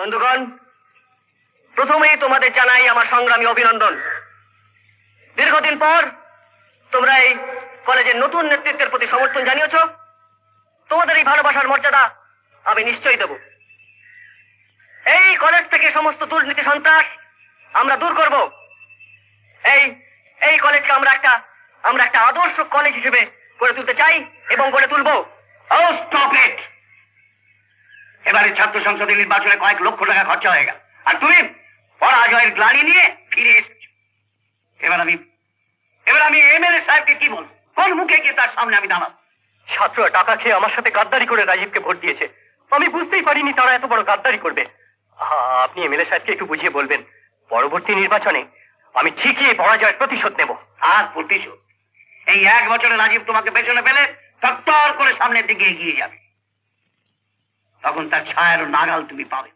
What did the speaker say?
বন্ধুগণ, প্রথমেই তোমাদের জানাই আমার সংগ্রামী অভিনন্দন। দীর্ঘদিন পর তোমরা এই কলেজের নতুন নেতৃত্বের প্রতি সমর্থন জানিয়েছ। তোমাদের এই ভালোবাসার মর্যাদা আমি নিশ্চয়ই দেব। এই কলেজ থেকে সমস্ত দুর্নীতি সন্ত্রাস আমরা দূর করব। এই কলেজকে আমরা একটা আদর্শ কলেজ হিসেবে গড়ে তুলতে চাই এবং গড়ে তুলব। Oh, stop it! এবারে ছাত্র সংসদের নির্বাচনে কয়েক লক্ষ টাকা খরচা হয়ে গেল, আর তুমি পরাজয়ের গ্লানি নিয়ে ফিরে এসেছ। এবার আমি এমএলএ সাহেবকে কি বলবো? কোন মুখে গিয়ে তার সামনে আমি দাঁড়াবো? ছাত্ররা টাকা খেয়ে আমার সাথে গাদ্দারি করে রাজীবকে ভোট দিয়েছে। আমি বুঝতেই পারিনি তারা এত বড় গাদ্দারি করবে। আপনি এমএলএ সাহেবকে একটু বুঝিয়ে বলবেন, পরবর্তী নির্বাচনে আমি ঠিকই পরাজয়ের প্রতিশোধ নেব। আর প্রতিশোধ? এই 1 বছরে রাজীব তোমাকে পেছনে ফেলে তত্তর করে সামনের দিকে এগিয়ে যাবে, তখন তার ছায়ার নাগাল তুমি পাবে।